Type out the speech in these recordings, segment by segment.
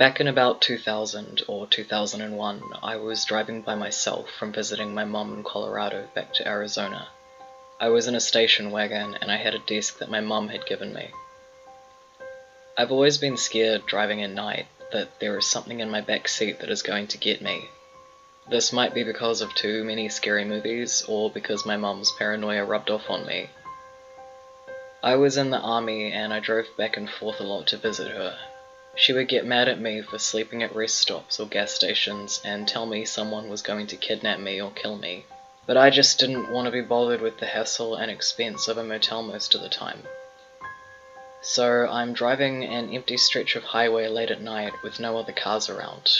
Back in about 2000 or 2001, I was driving by myself from visiting my mum in Colorado back to Arizona. I was in a station wagon and I had a desk that my mum had given me. I've always been scared driving at night that there is something in my back seat that is going to get me. This might be because of too many scary movies or because my mum's paranoia rubbed off on me. I was in the army and I drove back and forth a lot to visit her. She would get mad at me for sleeping at rest stops or gas stations and tell me someone was going to kidnap me or kill me. But I just didn't want to be bothered with the hassle and expense of a motel most of the time. So I'm driving an empty stretch of highway late at night with no other cars around.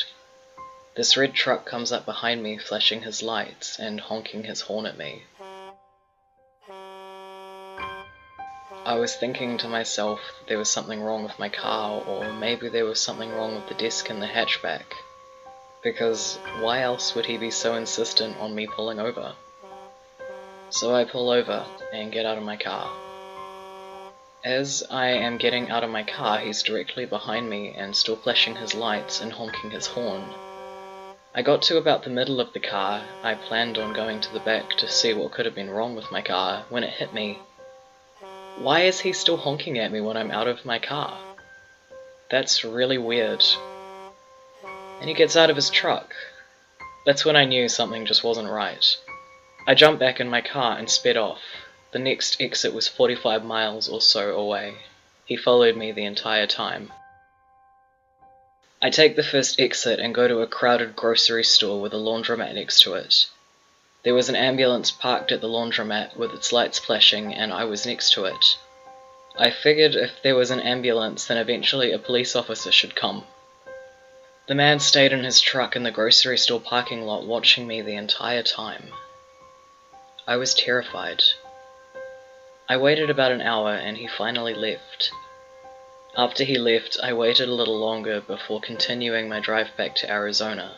This red truck comes up behind me flashing his lights and honking his horn at me. I was thinking to myself that there was something wrong with my car, or maybe there was something wrong with the desk in the hatchback. Because why else would he be so insistent on me pulling over? So I pull over and get out of my car. As I am getting out of my car, he's directly behind me and still flashing his lights and honking his horn. I got to about the middle of the car. I planned on going to the back to see what could have been wrong with my car when it hit me. Why is he still honking at me when I'm out of my car? That's really weird. And he gets out of his truck. That's when I knew something just wasn't right. I jumped back in my car and sped off. The next exit was 45 miles or so away. He followed me the entire time. I take the first exit and go to a crowded grocery store with a laundromat next to it. There was an ambulance parked at the laundromat with its lights flashing and I was next to it. I figured if there was an ambulance then eventually a police officer should come. The man stayed in his truck in the grocery store parking lot watching me the entire time. I was terrified. I waited about an hour and he finally left. After he left, I waited a little longer before continuing my drive back to Arizona.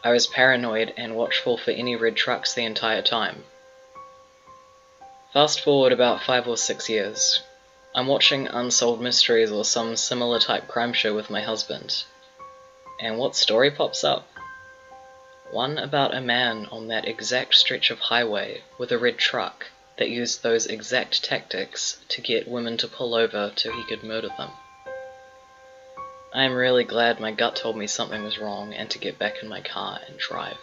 I was paranoid and watchful for any red trucks the entire time. Fast forward about 5 or 6 years. I'm watching Unsolved Mysteries or some similar type crime show with my husband. And what story pops up? One about a man on that exact stretch of highway with a red truck that used those exact tactics to get women to pull over so he could murder them. I am really glad my gut told me something was wrong and to get back in my car and drive.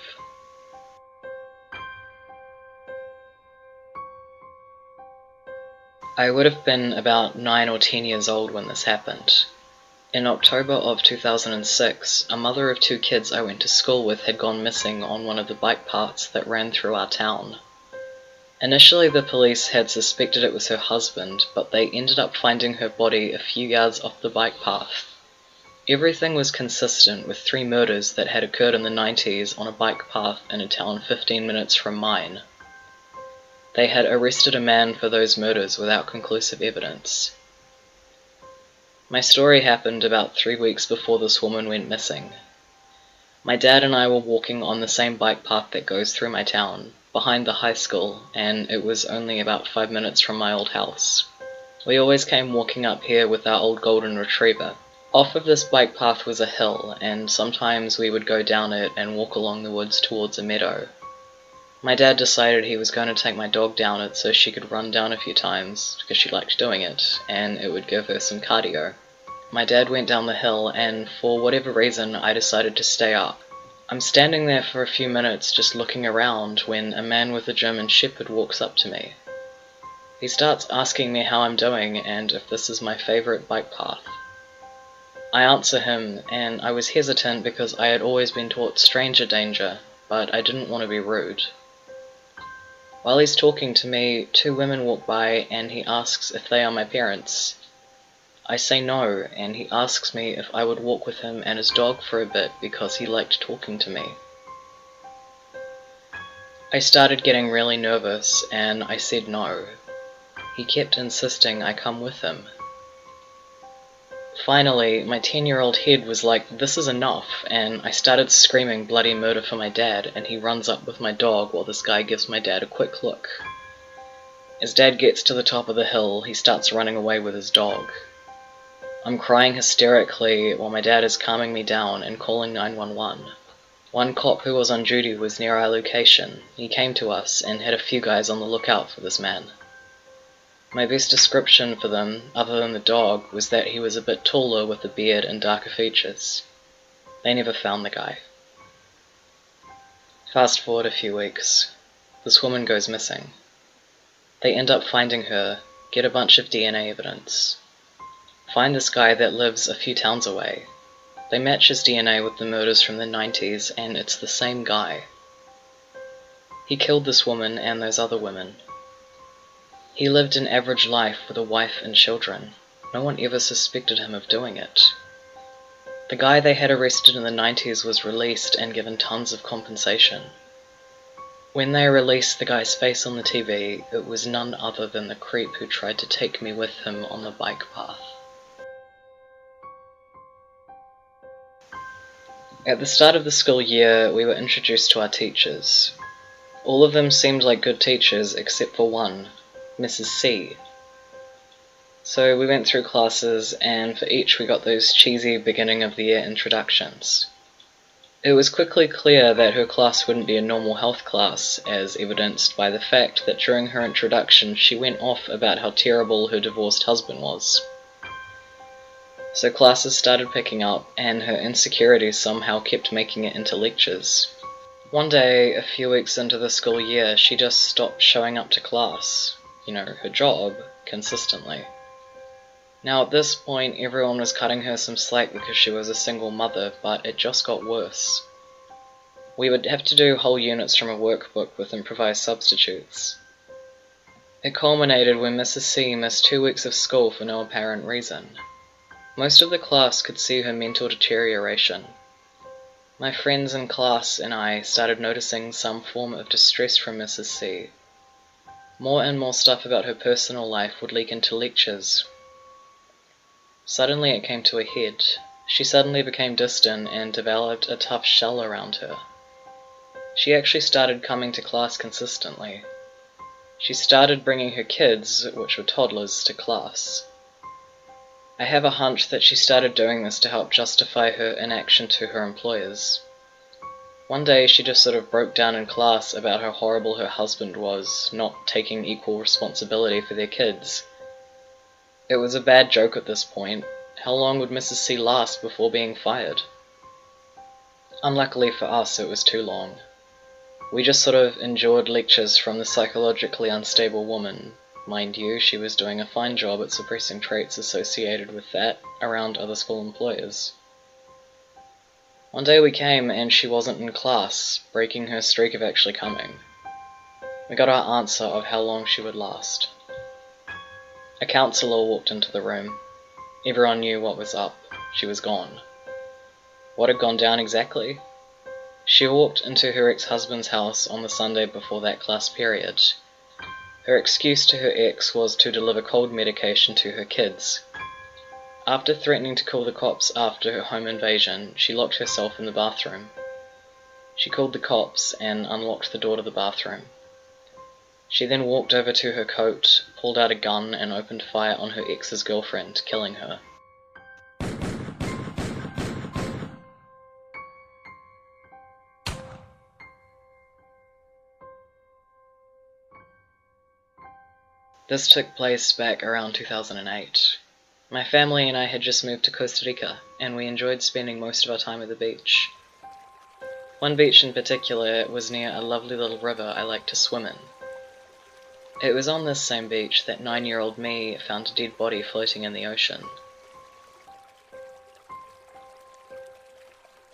I would have been about 9 or 10 years old when this happened. In October of 2006, a mother of 2 kids I went to school with had gone missing on one of the bike paths that ran through our town. Initially the police had suspected it was her husband, but they ended up finding her body a few yards off the bike path. Everything was consistent with 3 murders that had occurred in the 90s on a bike path in a town 15 minutes from mine. They had arrested a man for those murders without conclusive evidence. My story happened about 3 weeks before this woman went missing. My dad and I were walking on the same bike path that goes through my town, behind the high school, and it was only about 5 minutes from my old house. We always came walking up here with our old golden retriever. Off of this bike path was a hill, and sometimes we would go down it and walk along the woods towards a meadow. My dad decided he was going to take my dog down it so she could run down a few times, because she liked doing it, and it would give her some cardio. My dad went down the hill, and for whatever reason I decided to stay up. I'm standing there for a few minutes just looking around when a man with a German Shepherd walks up to me. He starts asking me how I'm doing and if this is my favorite bike path. I answer him, and I was hesitant because I had always been taught stranger danger, but I didn't want to be rude. While he's talking to me, 2 women walk by and he asks if they are my parents. I say no, and he asks me if I would walk with him and his dog for a bit because he liked talking to me. I started getting really nervous and I said no. He kept insisting I come with him. Finally, my 10-year-old head was like, this is enough, and I started screaming bloody murder for my dad, and he runs up with my dog while this guy gives my dad a quick look. As Dad gets to the top of the hill, he starts running away with his dog. I'm crying hysterically while my dad is calming me down and calling 911. One cop who was on duty was near our location. He came to us and had a few guys on the lookout for this man. My best description for them, other than the dog, was that he was a bit taller with a beard and darker features. They never found the guy. Fast forward a few weeks. This woman goes missing. They end up finding her, get a bunch of DNA evidence. Find this guy that lives a few towns away. They match his DNA with the murders from the 90s, and it's the same guy. He killed this woman and those other women. He lived an average life with a wife and children. No one ever suspected him of doing it. The guy they had arrested in the 90s was released and given tons of compensation. When they released the guy's face on the TV, it was none other than the creep who tried to take me with him on the bike path. At the start of the school year, we were introduced to our teachers. All of them seemed like good teachers except for one, Mrs. C. So we went through classes, and for each we got those cheesy beginning of the year introductions. It was quickly clear that her class wouldn't be a normal health class, as evidenced by the fact that during her introduction she went off about how terrible her divorced husband was. So classes started picking up, and her insecurities somehow kept making it into lectures. One day, a few weeks into the school year, she just stopped showing up to class, her job, consistently. Now at this point, everyone was cutting her some slack because she was a single mother, but it just got worse. We would have to do whole units from a workbook with improvised substitutes. It culminated when Mrs. C missed 2 weeks of school for no apparent reason. Most of the class could see her mental deterioration. My friends in class and I started noticing some form of distress from Mrs. C. More and more stuff about her personal life would leak into lectures. Suddenly it came to a head. She suddenly became distant and developed a tough shell around her. She actually started coming to class consistently. She started bringing her kids, which were toddlers, to class. I have a hunch that she started doing this to help justify her inaction to her employers. One day she just sort of broke down in class about how horrible her husband was, not taking equal responsibility for their kids. It was a bad joke at this point. How long would Mrs. C last before being fired? Unluckily for us, it was too long. We just sort of endured lectures from the psychologically unstable woman. Mind you, she was doing a fine job at suppressing traits associated with that around other school employers. One day we came and she wasn't in class, breaking her streak of actually coming. We got our answer of how long she would last. A counsellor walked into the room. Everyone knew what was up. She was gone. What had gone down exactly? She walked into her ex-husband's house on the Sunday before that class period. Her excuse to her ex was to deliver cold medication to her kids. After threatening to call the cops after her home invasion, she locked herself in the bathroom. She called the cops and unlocked the door to the bathroom. She then walked over to her coat, pulled out a gun and opened fire on her ex's girlfriend, killing her. This took place back around 2008. My family and I had just moved to Costa Rica, and we enjoyed spending most of our time at the beach. One beach in particular was near a lovely little river I liked to swim in. It was on this same beach that 9-year-old me found a dead body floating in the ocean.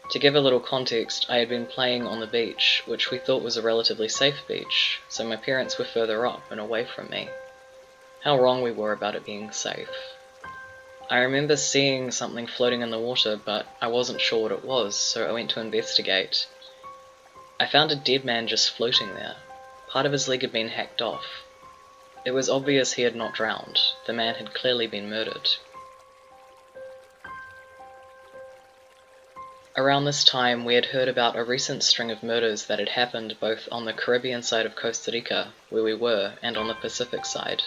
To give a little context, I had been playing on the beach, which we thought was a relatively safe beach, so my parents were further up and away from me. How wrong we were about it being safe. I remember seeing something floating in the water, but I wasn't sure what it was, so I went to investigate. I found a dead man just floating there. Part of his leg had been hacked off. It was obvious he had not drowned. The man had clearly been murdered. Around this time, we had heard about a recent string of murders that had happened both on the Caribbean side of Costa Rica, where we were, and on the Pacific side.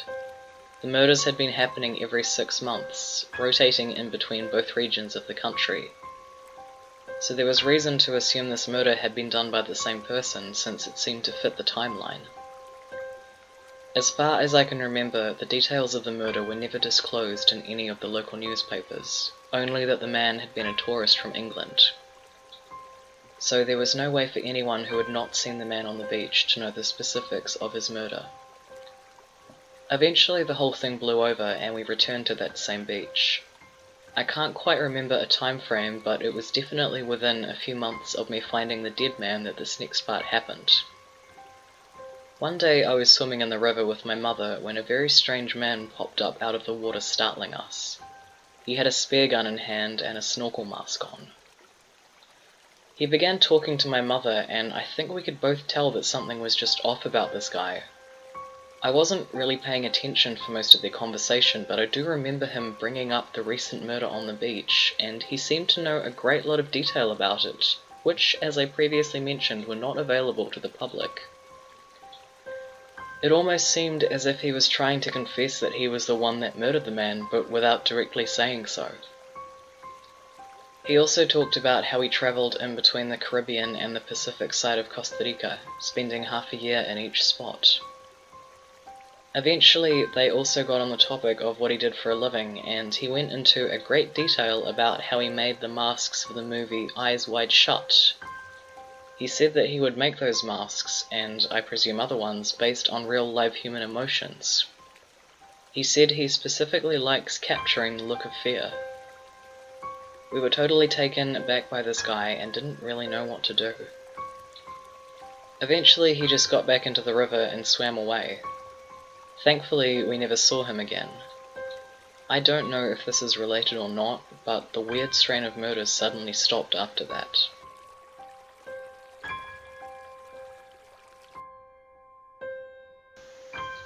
The murders had been happening every 6 months, rotating in between both regions of the country. So there was reason to assume this murder had been done by the same person, since it seemed to fit the timeline. As far as I can remember, the details of the murder were never disclosed in any of the local newspapers, only that the man had been a tourist from England. So there was no way for anyone who had not seen the man on the beach to know the specifics of his murder. Eventually the whole thing blew over and we returned to that same beach. I can't quite remember a time frame, but it was definitely within a few months of me finding the dead man that this next part happened. One day I was swimming in the river with my mother when a very strange man popped up out of the water, startling us. He had a spear gun in hand and a snorkel mask on. He began talking to my mother, and I think we could both tell that something was just off about this guy. I wasn't really paying attention for most of their conversation, but I do remember him bringing up the recent murder on the beach, and he seemed to know a great lot of detail about it, which, as I previously mentioned, were not available to the public. It almost seemed as if he was trying to confess that he was the one that murdered the man, but without directly saying so. He also talked about how he travelled in between the Caribbean and the Pacific side of Costa Rica, spending half a year in each spot. Eventually, they also got on the topic of what he did for a living, and he went into a great detail about how he made the masks for the movie Eyes Wide Shut. He said that he would make those masks, and I presume other ones, based on real live human emotions. He said he specifically likes capturing the look of fear. We were totally taken aback by this guy and didn't really know what to do. Eventually he just got back into the river and swam away. Thankfully we never saw him again. I don't know if this is related or not, but the weird strain of murders suddenly stopped after that.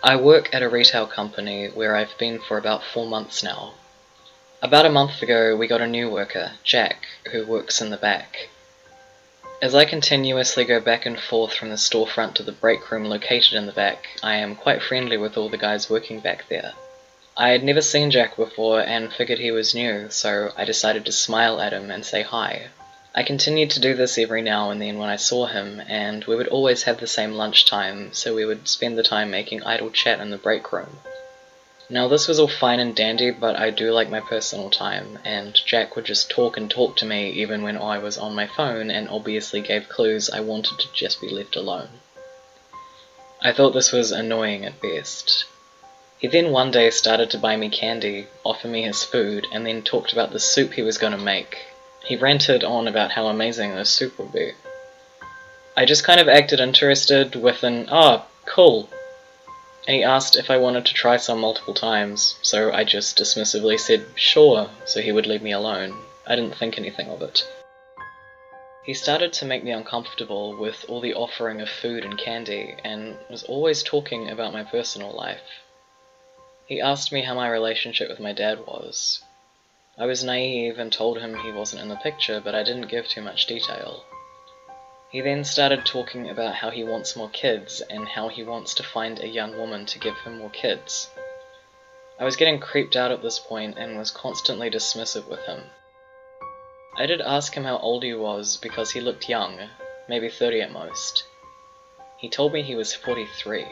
I work at a retail company where I've been for about 4 months now. About a month ago we got a new worker, Jack, who works in the back. As I continuously go back and forth from the storefront to the break room located in the back, I am quite friendly with all the guys working back there. I had never seen Jack before and figured he was new, so I decided to smile at him and say hi. I continued to do this every now and then when I saw him, and we would always have the same lunchtime, so we would spend the time making idle chat in the break room. Now this was all fine and dandy, but I do like my personal time, and Jack would just talk and talk to me even when I was on my phone and obviously gave clues I wanted to just be left alone. I thought this was annoying at best. He then one day started to buy me candy, offer me his food, and then talked about the soup he was going to make. He ranted on about how amazing this soup would be. I just kind of acted interested with an, "Ah, cool." And he asked if I wanted to try some multiple times, so I just dismissively said sure, so he would leave me alone. I didn't think anything of it. He started to make me uncomfortable with all the offering of food and candy, and was always talking about my personal life. He asked me how my relationship with my dad was. I was naive and told him he wasn't in the picture, but I didn't give too much detail. He then started talking about how he wants more kids, and how he wants to find a young woman to give him more kids. I was getting creeped out at this point and was constantly dismissive with him. I did ask him how old he was because he looked young, maybe 30 at most. He told me he was 43.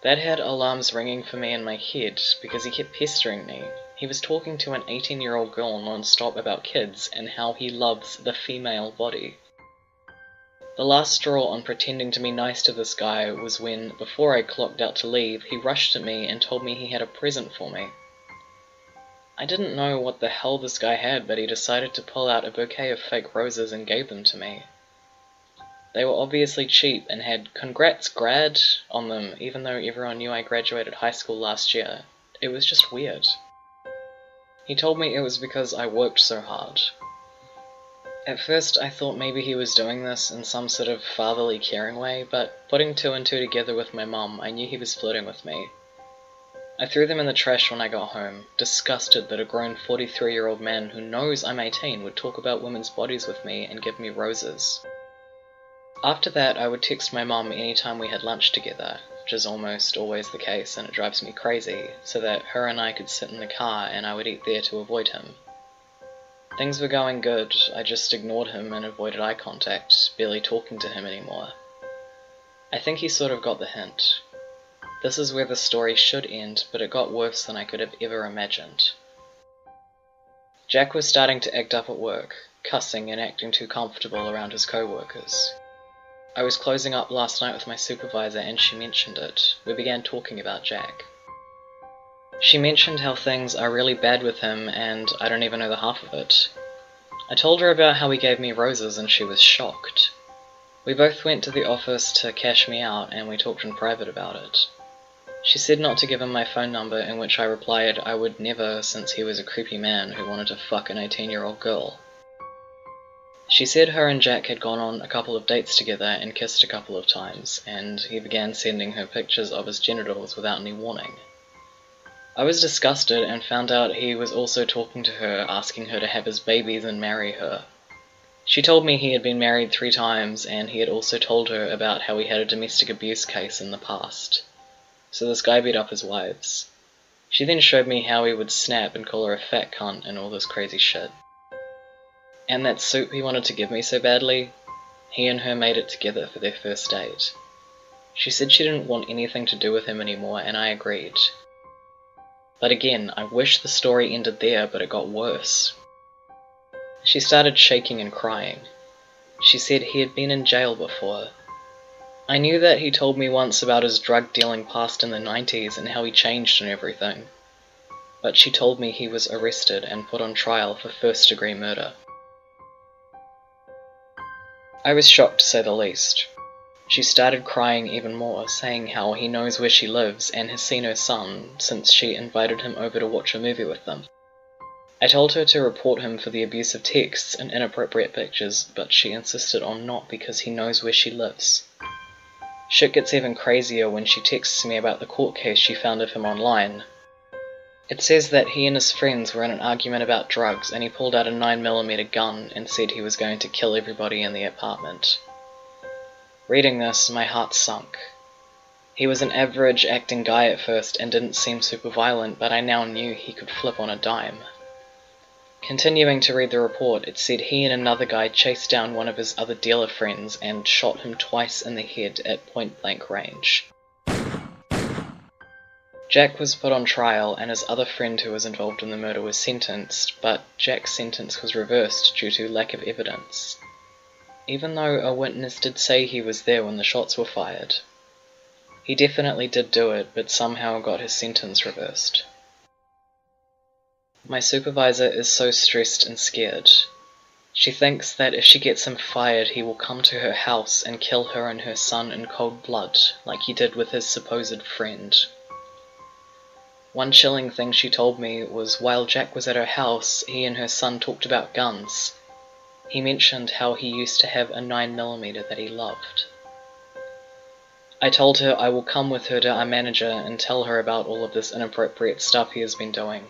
That had alarms ringing for me in my head because he kept pestering me. He was talking to an 18-year-old girl non-stop about kids and how he loves the female body. The last straw on pretending to be nice to this guy was when, before I clocked out to leave, he rushed at me and told me he had a present for me. I didn't know what the hell this guy had, but he decided to pull out a bouquet of fake roses and gave them to me. They were obviously cheap and had "Congrats, grad" on them, even though everyone knew I graduated high school last year. It was just weird. He told me it was because I worked so hard. At first I thought maybe he was doing this in some sort of fatherly caring way, but putting 2 and 2 together with my mum, I knew he was flirting with me. I threw them in the trash when I got home, disgusted that a grown 43-year-old man who knows I'm 18 would talk about women's bodies with me and give me roses. After that I would text my mum anytime we had lunch together, which is almost always the case and it drives me crazy, so that her and I could sit in the car and I would eat there to avoid him. Things were going good, I just ignored him and avoided eye contact, barely talking to him anymore. I think he sort of got the hint. This is where the story should end, but it got worse than I could have ever imagined. Jack was starting to act up at work, cussing and acting too comfortable around his co-workers. I was closing up last night with my supervisor and she mentioned it. We began talking about Jack. She mentioned how things are really bad with him and I don't even know the half of it. I told her about how he gave me roses and she was shocked. We both went to the office to cash me out and we talked in private about it. She said not to give him my phone number, in which I replied I would never, since he was a creepy man who wanted to fuck an 18-year-old girl. She said her and Jack had gone on a couple of dates together and kissed a couple of times, and he began sending her pictures of his genitals without any warning. I was disgusted and found out he was also talking to her, asking her to have his babies and marry her. She told me he had been married 3 times, and he had also told her about how he had a domestic abuse case in the past. So this guy beat up his wives. She then showed me how he would snap and call her a fat cunt and all this crazy shit. And that soup he wanted to give me so badly, he and her made it together for their first date. She said she didn't want anything to do with him anymore, and I agreed. But again, I wish the story ended there, but it got worse. She started shaking and crying. She said he had been in jail before. I knew that he told me once about his drug-dealing past in the 90s and how he changed and everything. But she told me he was arrested and put on trial for first-degree murder. I was shocked to say the least. She started crying even more, saying how he knows where she lives and has seen her son since she invited him over to watch a movie with them. I told her to report him for the abuse of texts and inappropriate pictures, but she insisted on not because he knows where she lives. Shit gets even crazier when she texts me about the court case she found of him online. It says that he and his friends were in an argument about drugs and he pulled out a 9mm gun and said he was going to kill everybody in the apartment. Reading this, my heart sunk. He was an average acting guy at first and didn't seem super violent, but I now knew he could flip on a dime. Continuing to read the report, it said he and another guy chased down one of his other dealer friends and shot him twice in the head at point-blank range. Jack was put on trial and his other friend who was involved in the murder was sentenced, but Jack's sentence was reversed due to lack of evidence. Even though a witness did say he was there when the shots were fired. He definitely did do it, but somehow got his sentence reversed. My supervisor is so stressed and scared. She thinks that if she gets him fired, he will come to her house and kill her and her son in cold blood, like he did with his supposed friend. One chilling thing she told me was while Jack was at her house, he and her son talked about guns. He mentioned how he used to have a 9mm that he loved. I told her I will come with her to our manager and tell her about all of this inappropriate stuff he has been doing.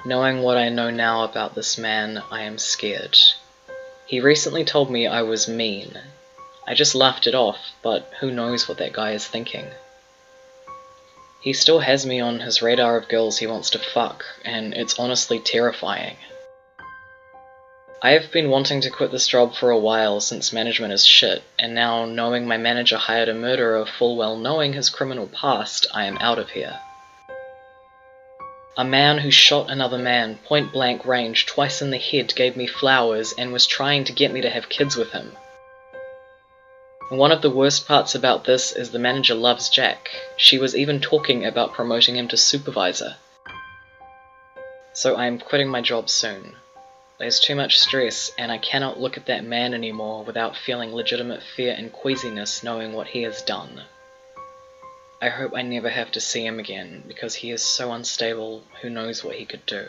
Knowing what I know now about this man, I am scared. He recently told me I was mean. I just laughed it off, but who knows what that guy is thinking. He still has me on his radar of girls he wants to fuck, and it's honestly terrifying. I have been wanting to quit this job for a while since management is shit, and now knowing my manager hired a murderer full well knowing his criminal past, I am out of here. A man who shot another man point-blank range twice in the head gave me flowers and was trying to get me to have kids with him. And one of the worst parts about this is the manager loves Jack. She was even talking about promoting him to supervisor. So I am quitting my job soon. There's too much stress, and I cannot look at that man anymore without feeling legitimate fear and queasiness knowing what he has done. I hope I never have to see him again, because he is so unstable, who knows what he could do.